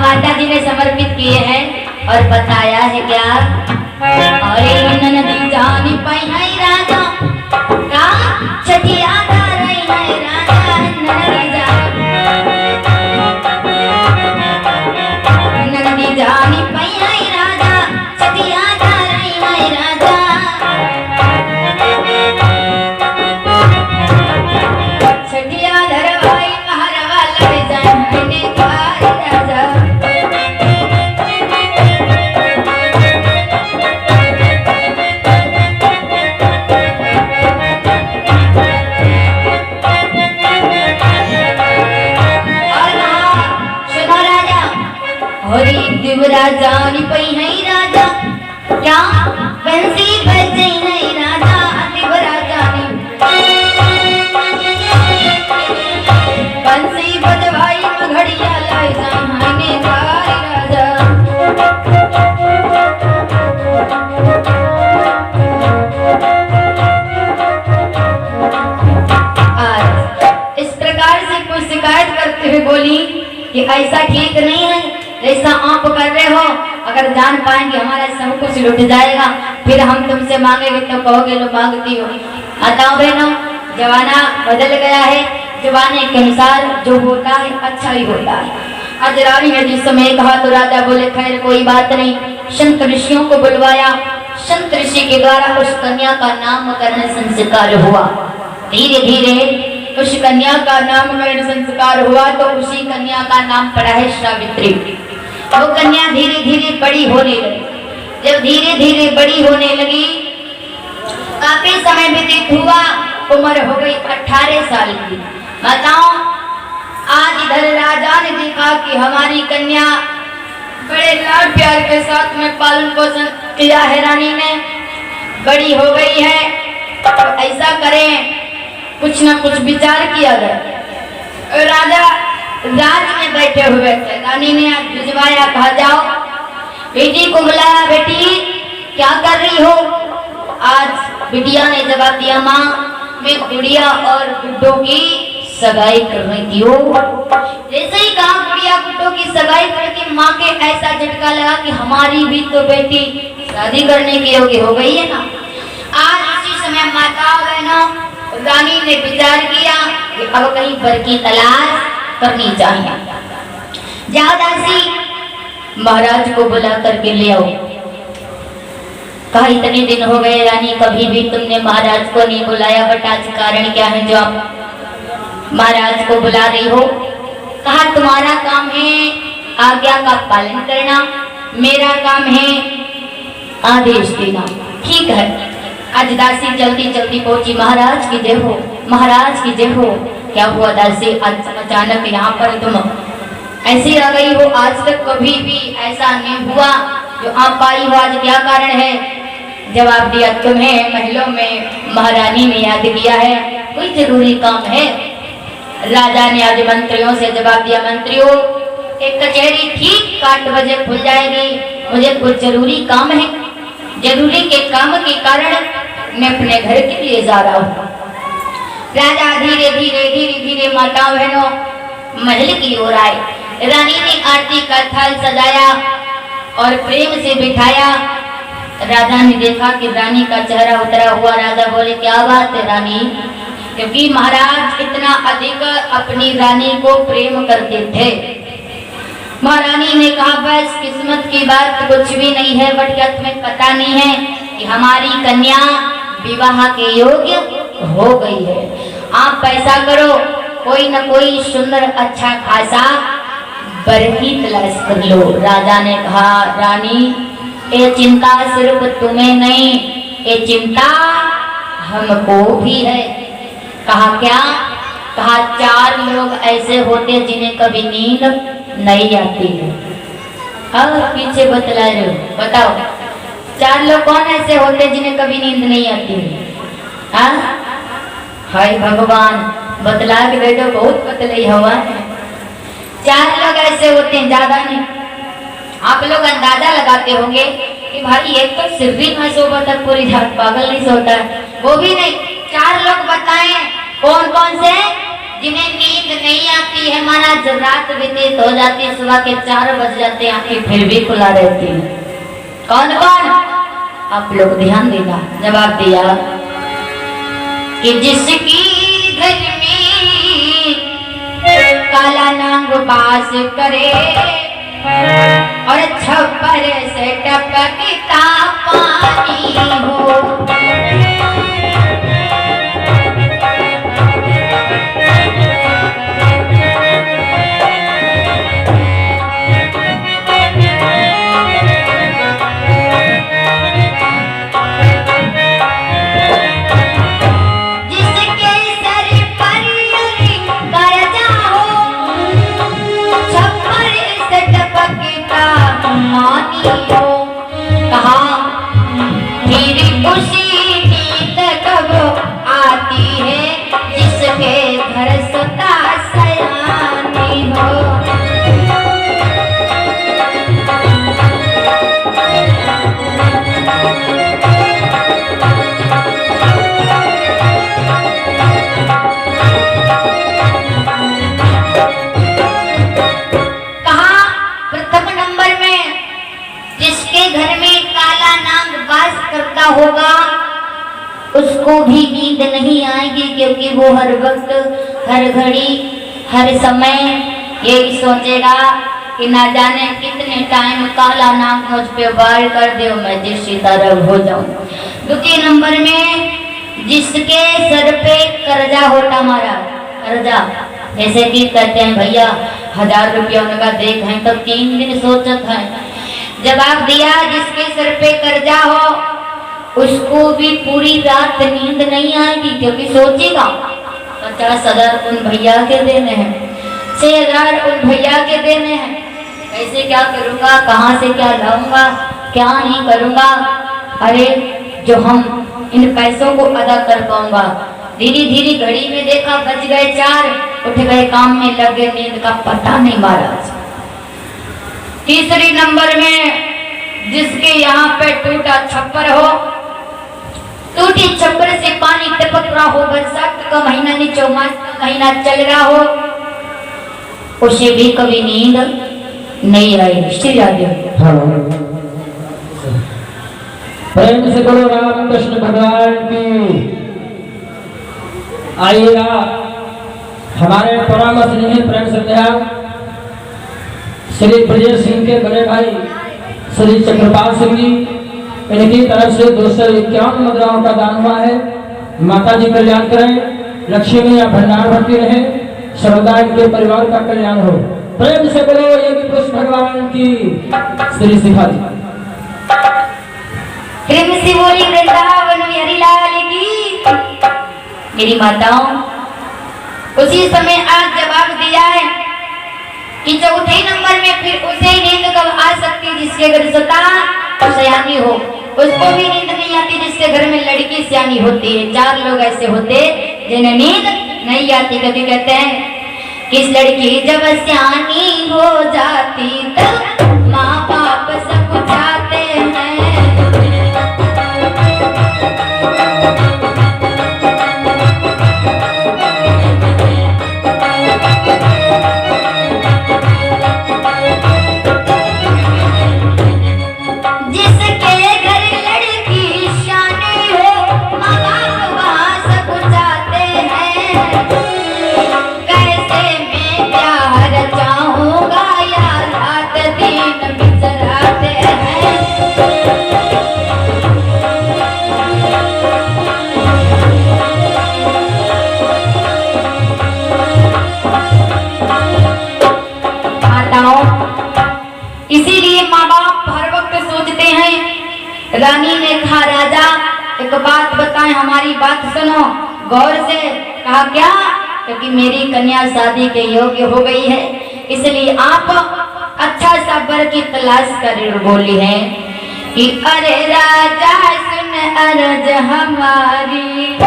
माता जी ने समर्पित किए हैं और बताया है क्या? अरे ननदी जानी पई राजा का छठिया रही है राजा ननदी जानी पई राजा छठिया रही है राजा छठिया धरवाई महरवा लड़ जाए मैंने राजा जानी पई है राजा क्या बंसी बजे नहीं राजा दिवरा जानी बंसी बजवाई घड़िया लाई जाने राजा इस प्रकार से कोई शिकायत करते हुए बोली कि ऐसा ठीक नहीं है, ऐसा आप कर रहे हो। अगर जान पाएंगे हमारा सब कुछ लुट जाएगा, फिर हम तुमसे मांगेंगे तो कहोगे लो मांगती हो। बताओ बहनों, जमाना बदल गया है, जमाने के अनुसार जो होता है अच्छा ही होता है। आज रानी ने जिस समय कहा तो राजा बोले खैर कोई बात नहीं। संत ऋषियों को बुलवाया, संत ऋषि के द्वारा उस कन्या का नामकरण संस्कार हुआ। धीरे धीरे उस कन्या का नामकरण संस्कार हुआ तो उसी कन्या का नाम पड़ा है सावित्री। वो कन्या धीरे धीरे बड़ी होने लगी। जब धीरे धीरे बड़ी होने लगी, काफी समय व्यतीत हुआ, उम्र हो गई 18 साल की। बताओ, आज इधर राजा ने देखा कि हमारी कन्या बड़े लाड प्यार के साथ में पालन पोषण किया है, रानी ने बड़ी हो गई है, तो ऐसा करें, कुछ न कुछ विचार किया गया। राजा राज में बैठे हुए थे, रानी ने आज भिजवाया, कहा जाओ बेटी को बुलाया। बेटी क्या कर रही हो? आज बिटिया ने जवाब दिया, माँ मैं गुड़िया और गुड्डो की सगाई कर रही थी। जैसे ही कहा गुड़िया गुड्डो की सगाई करके माँ के ऐसा झटका लगा कि हमारी भी तो बेटी शादी करने की योग्य हो गई है ना। आज उसी समय माता बहनों रानी ने विचार किया कि अब कहीं वर की तलाश करनी चाहिए। जाओ दासी महाराज को बुला करके ले आओ। कहा इतने दिन हो गए रानी, कभी भी तुमने महाराज को नहीं बुलाया, बट आज कारण क्या है जो आप महाराज को बुला रही हो? कहा तुम्हारा काम है आज्ञा का पालन करना, मेरा काम है आदेश देना। ठीक है। आज दासी जल्दी जल्दी पहुंची। महाराज की जय हो, महाराज की जय हो। क्या हुआ दासी, अचानक यहाँ पर तुम ऐसी आ गई हो? आज तक कभी भी ऐसा नहीं हुआ जो आप आई हो, आज क्या कारण है? जवाब दिया, तुम्हें महलों में महारानी ने याद किया है, कोई जरूरी काम है। राजा ने आज मंत्रियों से जवाब दिया, मंत्रियों एक कचहरी ठीक 8 बजे खुल जाएगी, मुझे कुछ जरूरी काम है। जरूरी के काम के कारण मैं अपने घर के लिए जा रहा हूँ। राजा धीरे धीरे धीरे धीरे माताओं बहनों महल की ओर आए। रानी ने आरती का थाल सजाया और प्रेम से बिठाया। राजा ने देखा कि रानी का चेहरा उतरा हुआ। राजा बोले, क्या बात है रानी? क्योंकि महाराज इतना अधिक अपनी रानी को प्रेम करते थे। महारानी ने कहा, बस किस्मत की बात कुछ भी नहीं है, बट क्या तुम्हें पता नहीं है कि हमारी कन्या विवाह के योग्य हो गई है। आप पैसा करो, कोई न कोई सुंदर अच्छा खासा वर की तलाश कर लो। राजा ने कहा, रानी ये चिंता सिर्फ तुम्हें नहीं, ये चिंता हमको भी है। कहा क्या? कहा 4 लोग ऐसे होते जिन्हें कभी नींद नहीं आती है। अब पीछे बतला रहे हो, बताओ 4 लोग कौन ऐसे होते जिन्हें कभी नींद नहीं आती है? हाँ? हाय भगवान, बतला के दे दो, बहुत बतलाई हवा है। 4 लोग ऐसे होते हैं, ज्यादा नहीं। आप लोग अंदाजा लगाते होंगे कि भाई एक तो सिर भी न सोता था, पूरी रात पागल नहीं सोता, वो भी नहीं। 4 लोग बताएं कौन कौन से? जिन्हें नींद नहीं आती है, महाराज रात व्यतीत हो जाती है, सुबह के 4 बज जाते हैं, आंखें फिर भी खुला रहती है। कौन कौन? आप लोग ध्यान देना। जवाब दिया कि जिसकी घर में काला नाग वास करे और छप्पर से टपकता पानी हो, कहा फिर उसी नींद कब आती है जिसके घर सदा सयानी हो। करता होगा उसको भी नींद नहीं आएगी, क्योंकि वो हर वक्त हर घड़ी हर समय यही सोचेगा कि ना जाने कितने टाइम काला नाग मुझ पे वार कर दे, मैं जिसकी तरह हो जाऊं। दूसरे नंबर में जिसके सर पे कर्जा होता, हमारा कर्जा, जैसे कि कहते हैं भैया 1000 रुपया उनका देख है तो 3 दिन सोचत है। जवाब दिया जिसके सर पे कर्जा हो उसको भी पूरी रात नींद नहीं आएगी, क्योंकि सोचेगा 50,000 उन भैया के देने हैं, 6,000 उन भैया के देने हैं, कैसे क्या करूंगा, कहाँ से क्या लाऊंगा, क्या नहीं करूंगा, अरे जो हम इन पैसों को अदा कर पाऊंगा। धीरे धीरे घड़ी में देखा बज गए 4, उठ गए काम में लग गए, नींद का पता नहीं महाराज। तीसरी नंबर में जिसके यहाँ पे टूटा छप्पर हो, टूटी छप्पर से पानी टपक रहा हो, बरसात का महीना नहीं चौमास का महीना चल रहा हो, उसे भी कभी नींद नहीं आई। प्रेम से बोलो रामकृष्ण भगवान की। आइएगा हमारे परम स्नेही प्रेम श्रद्धा श्री ब्रजेश सिंह के बड़े भाई श्री चक्रपाल सिंह जी, इनकी तरफ से 251 मुद्राओं का दान हुआ है। माता जी कल्याण करें, लक्ष्मी या भंडार भरती रहे, सर्वदा इनके परिवार का कल्याण हो। प्रेम से बोलो योगी पुरुष भगवान की। श्री शिखा जी प्रेम से बोली वृंदावन बिहारी लाल की। मेरी माताओं, उसी समय आज जवाब दिया है कि चौथे नंबर में फिर उसे नींद कब आ सकती जिसके घर सता सयानी हो, उसको भी नींद नहीं आती जिसके घर में लड़की सियानी होती है। 4 लोग ऐसे होते जिन्हें नींद नहीं आती। कभी कहते हैं किस लड़की जब सियानी हो जाती तो माँ बाप सब चाहते हैं, इसीलिए माँ बाप हर वक्त सोचते हैं। रानी ने कहा राजा एक बात बताएं, हमारी बात सुनो गौर से। कहा क्या? क्योंकि मेरी कन्या शादी के योग्य हो गई है, इसलिए आप अच्छा सा वर की तलाश कर। बोली है कि अरे राजा सुन अरज हमारी,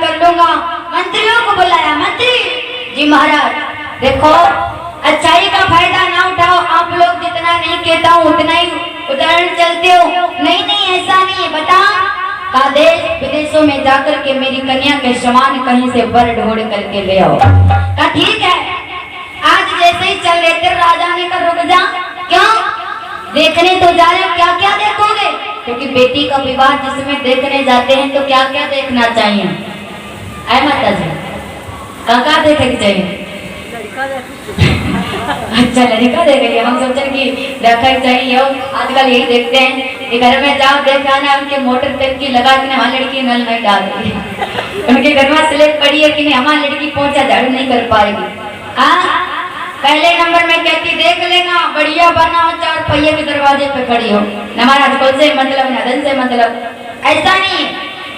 कर लूंगा। मंत्रियों को बुलाया, मंत्री जी महाराज देखो, अच्छाई का फायदा ना उठाओ, आप लोग जितना नहीं कहता हूँ उतना ही उदाहरण चलते हो। नहीं नहीं ऐसा नहीं है, बता का देश विदेशों में जाकर के मेरी कन्या के समान कहीं से वर ढूंढ करके ले आओ। का ठीक है, आज जैसे ही चल रहे थे राजा ने कहा रुक जा, क्यों देखने तो जा रहे हो, क्या क्या देखोगे? क्योंकि बेटी का विवाह जिसमें देखने जाते हैं तो क्या क्या देखना चाहिए? आए माता जी, क्या देखे चाहिए? अच्छा लड़का देख रही है, हम सोचें कि देखा चाहिए। आजकल यही देखते हैं कि घर में जाओ देखा ना, उनके मोटर टंकी लगा के हमारी लड़की नल नहीं डाल रही है, उनके घर में स्लेब पड़ी है कि नहीं हमारी लड़की पोंछा झाड़ू नहीं कर पाएगी। हाँ पहले नंबर में कहती देख लेना बढ़िया बनाओ, 4 पहिए के दरवाजे पे खड़ी हो, हमारा आजकल से मतलब न धन से मतलब। ऐसा नहीं,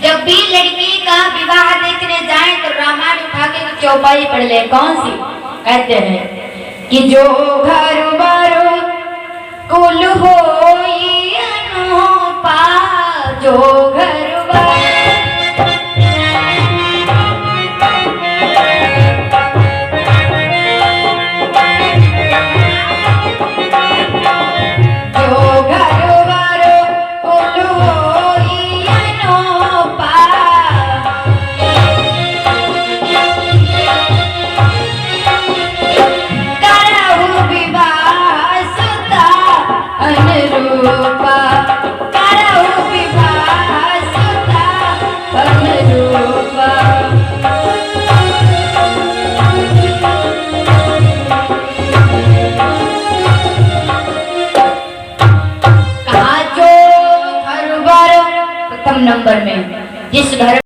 जब भी लड़की का विवाह देखने जाए तो रामायण उठा के चौपाई पढ़ ले। कौन सी? कहते हैं कि जो घर बारो कुल होई अनोपा, जो घर नंबर में जिस घर